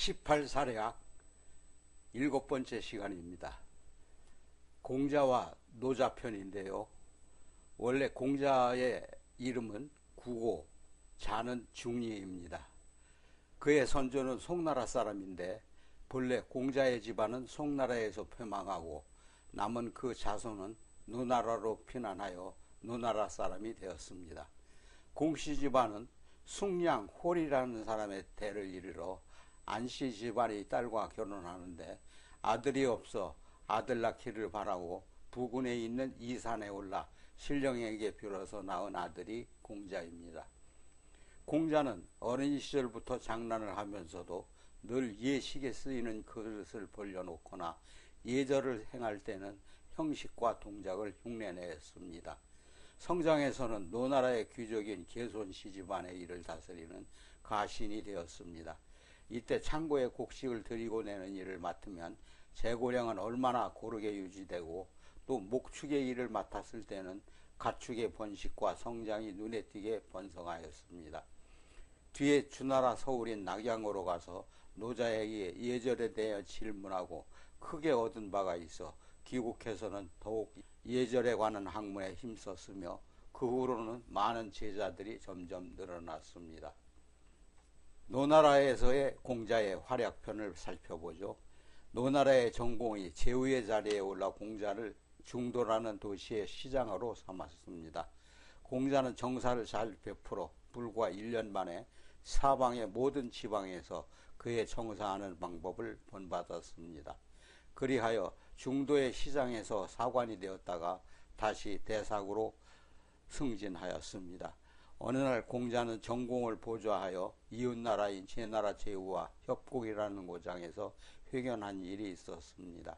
18사례학 7번째 시간입니다. 공자와 노자편인데요. 원래 공자의 이름은 구고, 자는 중리입니다. 그의 선조는 송나라 사람인데 본래 공자의 집안은 송나라에서 패망하고 남은 그 자손은 노나라로 피난하여 노나라 사람이 되었습니다. 공씨 집안은 숭양 홀이라는 사람의 대를 이르러 안씨 집안의 딸과 결혼하는데 아들이 없어 아들 낳기를 바라고 부군에 있는 이산에 올라 신령에게 빌어서 낳은 아들이 공자입니다. 공자는 어린 시절부터 장난을 하면서도 늘 예식에 쓰이는 그릇을 벌려놓거나 예절을 행할 때는 형식과 동작을 흉내내었습니다. 성장에서는 노나라의 귀족인 개손씨 집안의 일을 다스리는 가신이 되었습니다. 이때 창고에 곡식을 들이고 내는 일을 맡으면 재고량은 얼마나 고르게 유지되고 또 목축의 일을 맡았을 때는 가축의 번식과 성장이 눈에 띄게 번성하였습니다. 뒤에 주나라 서울인 낙양으로 가서 노자에게 예절에 대해 질문하고 크게 얻은 바가 있어 귀국해서는 더욱 예절에 관한 학문에 힘썼으며 그 후로는 많은 제자들이 점점 늘어났습니다. 노나라에서의 공자의 활약편을 살펴보죠. 노나라의 정공이 제후의 자리에 올라 공자를 중도라는 도시의 시장으로 삼았습니다. 공자는 정사를 잘 베풀어 불과 1년 만에 사방의 모든 지방에서 그의 정사하는 방법을 본받았습니다. 그리하여 중도의 시장에서 사관이 되었다가 다시 대사구로 승진하였습니다. 어느 날 공자는 정공을 보좌하여 이웃나라인 제나라 제후와 협곡이라는 고장에서 회견한 일이 있었습니다.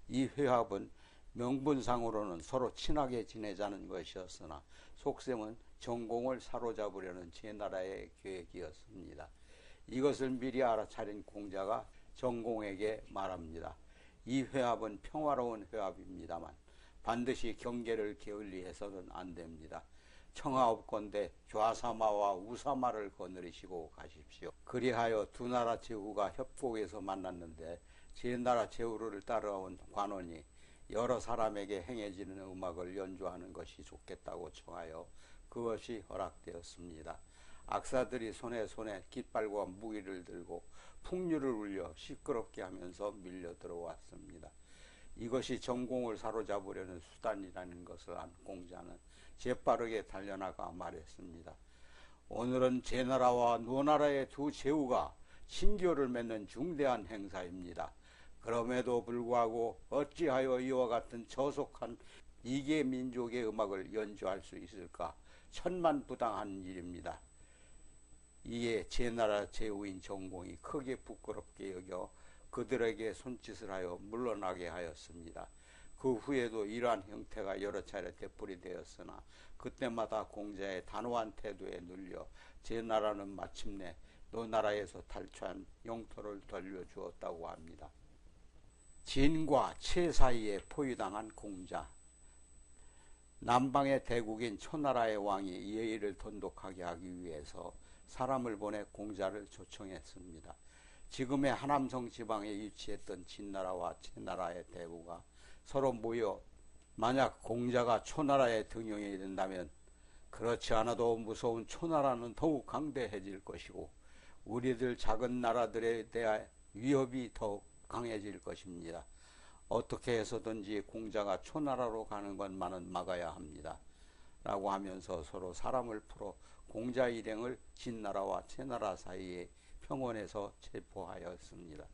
이 회합은 명분상으로는 서로 친하게 지내자는 것이었으나 속셈은 정공을 사로잡으려는 제나라의 계획이었습니다. 이것을 미리 알아차린 공자가 정공에게 말합니다. 이 회합은 평화로운 회합입니다만 반드시 경계를 게을리해서는 안 됩니다. 청하옵건대 좌사마와 우사마를 거느리시고 가십시오. 그리하여 두 나라 제후가 협곡에서 만났는데 제나라 제후를 따라온 관원이 여러 사람에게 행해지는 음악을 연주하는 것이 좋겠다고 청하여 그것이 허락되었습니다. 악사들이 손에 깃발과 무기를 들고 풍류를 울려 시끄럽게 하면서 밀려 들어왔습니다. 이것이 정공을 사로잡으려는 수단이라는 것을 안 공자는 재빠르게 달려나가 말했습니다. 오늘은 제나라와 노나라의 두 제후가 친교를 맺는 중대한 행사입니다. 그럼에도 불구하고 어찌하여 이와 같은 저속한 이계 민족의 음악을 연주할 수 있을까? 천만부당한 일입니다. 이에 제나라 제후인 정공이 크게 부끄럽게 여겨 그들에게 손짓을 하여 물러나게 하였습니다. 그 후에도 이러한 형태가 여러 차례 되풀이 되었으나 그때마다 공자의 단호한 태도에 눌려 제나라는 마침내 노나라에서 탈취한 영토를 돌려주었다고 합니다. 진과 채 사이에 포위당한 공자. 남방의 대국인 초나라의 왕이 예의를 돈독하게 하기 위해서 사람을 보내 공자를 초청했습니다. 지금의 하남성 지방에 위치했던 진나라와 채나라의 대구가 서로 모여 만약 공자가 초나라의 등용이 된다면 그렇지 않아도 무서운 초나라는 더욱 강대해질 것이고 우리들 작은 나라들에 대한 위협이 더욱 강해질 것입니다. 어떻게 해서든지 공자가 초나라로 가는 것만은 막아야 합니다. 라고 하면서 서로 사람을 풀어 공자 일행을 진나라와 채나라 사이에 평원에서 체포하였습니다.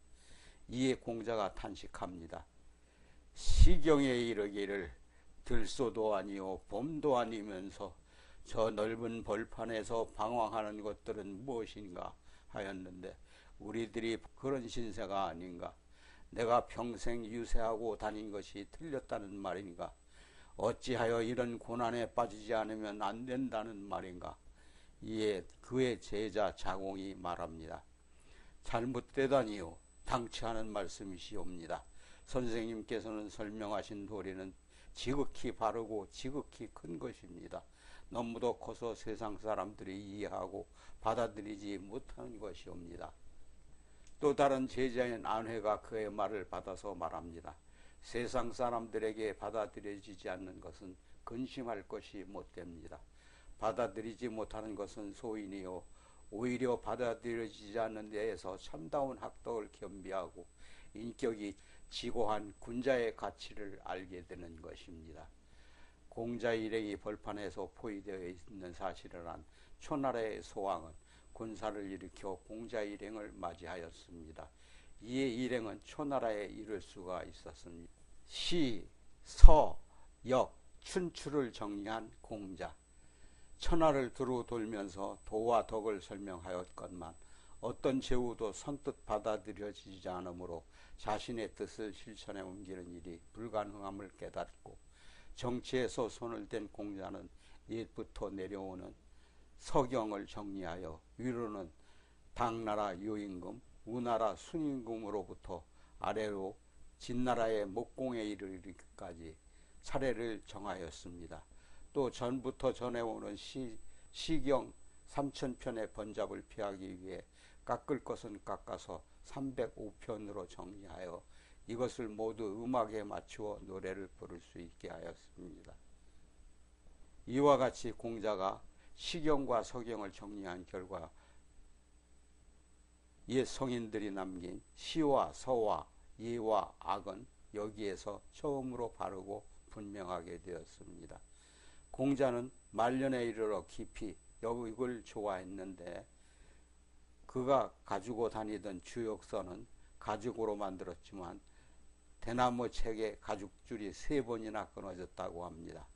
이에 공자가 탄식합니다. 시경에 이르기를 들소도 아니요 봄도 아니면서 저 넓은 벌판에서 방황하는 것들은 무엇인가 하였는데 우리들이 그런 신세가 아닌가? 내가 평생 유세하고 다닌 것이 틀렸다는 말인가? 어찌하여 이런 고난에 빠지지 않으면 안 된다는 말인가? 이에 그의 제자 자공이 말합니다. 잘못되다니요. 당치하는 말씀이시옵니다. 선생님께서는 설명하신 도리는 지극히 바르고 지극히 큰 것입니다. 너무도 커서 세상 사람들이 이해하고 받아들이지 못하는 것이옵니다. 또 다른 제자인 안회가 그의 말을 받아서 말합니다. 세상 사람들에게 받아들여지지 않는 것은 근심할 것이 못됩니다. 받아들이지 못하는 것은 소인이요 오히려 받아들여지지 않는 데에서 참다운 학덕을 겸비하고 인격이 지고한 군자의 가치를 알게 되는 것입니다. 공자 일행이 벌판에서 포위되어 있는 사실을 한 초나라의 소왕은 군사를 일으켜 공자 일행을 맞이하였습니다. 이에 일행은 초나라에 이를 수가 있었습니다. 시, 서, 역, 춘추를 정리한 공자. 천하를 두루 돌면서 도와 덕을 설명하였건만 어떤 제후도 선뜻 받아들여지지 않으므로 자신의 뜻을 실천에 옮기는 일이 불가능함을 깨닫고 정치에서 손을 댄 공자는 옛부터 내려오는 서경을 정리하여 위로는 당나라 유임금, 우나라 순임금으로부터 아래로 진나라의 목공에 이르기까지 차례를 정하였습니다. 또 전부터 전해오는 시경 3000편의 번잡을 피하기 위해 깎을 것은 깎아서 305편으로 정리하여 이것을 모두 음악에 맞추어 노래를 부를 수 있게 하였습니다. 이와 같이 공자가 시경과 서경을 정리한 결과 옛 성인들이 남긴 시와 서와 예와 악은 여기에서 처음으로 바르고 분명하게 되었습니다. 공자는 말년에 이르러 깊이 역을 좋아했는데 그가 가지고 다니던 주역서는 가죽으로 만들었지만 대나무 책에 가죽줄이 3번이나 끊어졌다고 합니다.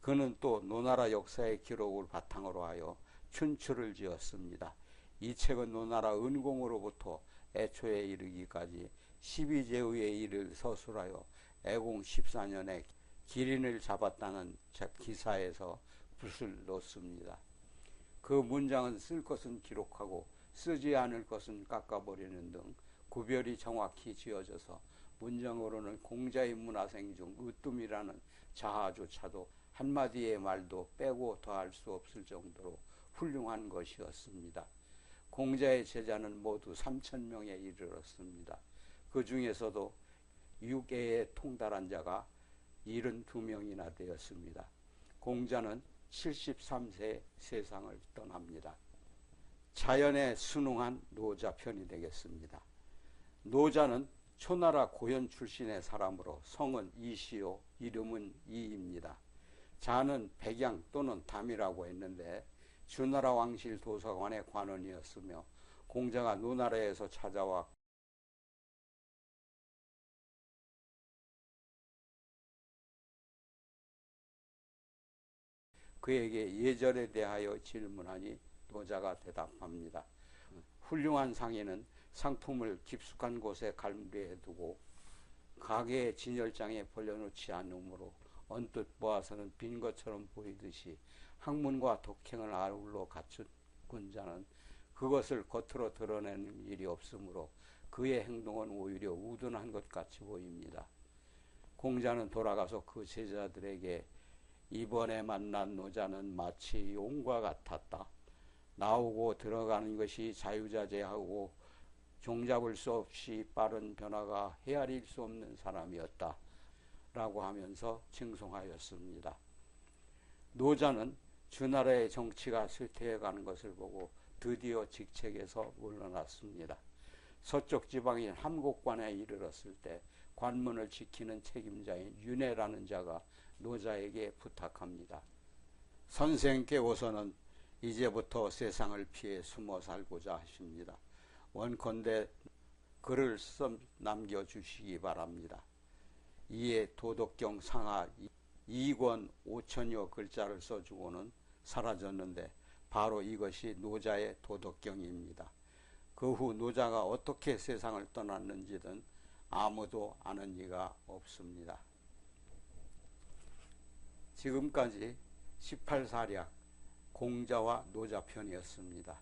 그는 또 노나라 역사의 기록을 바탕으로 하여 춘추를 지었습니다. 이 책은 노나라 은공으로부터 애초에 이르기까지 12제후의 일을 서술하여 애공 14년에 기린을 잡았다는 기사에서 붓을 놓습니다. 그 문장은 쓸 것은 기록하고 쓰지 않을 것은 깎아버리는 등 구별이 정확히 지어져서 문장으로는 공자의 문화생 중 으뜸이라는 자아조차도 한마디의 말도 빼고 더할 수 없을 정도로 훌륭한 것이었습니다. 공자의 제자는 모두 3000명에 이르렀습니다. 그 중에서도 6애에 통달한 자가 72명이나 되었습니다. 공자는 73세에 세상을 떠납니다. 자연에 순응한 노자편이 되겠습니다. 노자는 초나라 고현 출신의 사람으로 성은 이시요 이름은 이입니다. 자는 백양 또는 담이라고 했는데 주나라 왕실 도서관의 관원이었으며 공자가 노나라에서 찾아와 그에게 예절에 대하여 질문하니 노자가 대답합니다. 훌륭한 상인은 상품을 깊숙한 곳에 갈무리해 두고 가게의 진열장에 벌려놓지 않으므로 언뜻 보아서는 빈 것처럼 보이듯이 학문과 독행을 아울러 갖춘 군자는 그것을 겉으로 드러내는 일이 없으므로 그의 행동은 오히려 우둔한 것 같이 보입니다. 공자는 돌아가서 그 제자들에게 이번에 만난 노자는 마치 용과 같았다. 나오고 들어가는 것이 자유자재하고 종잡을 수 없이 빠른 변화가 헤아릴 수 없는 사람이었다. 라고 하면서 칭송하였습니다. 노자는 주나라의 정치가 쇠퇴해가는 것을 보고 드디어 직책에서 물러났습니다. 서쪽 지방인 함곡관에 이르렀을 때 관문을 지키는 책임자인 윤회라는 자가 노자에게 부탁합니다. 선생께서는 이제부터 세상을 피해 숨어 살고자 하십니다. 원컨대 글을 남겨주시기 바랍니다. 이에 도덕경 상하 2권 5천여 글자를 써주고는 사라졌는데 바로 이것이 노자의 도덕경입니다. 그 후 노자가 어떻게 세상을 떠났는지는 아무도 아는 이가 없습니다. 지금까지 18사략 공자와 노자편이었습니다.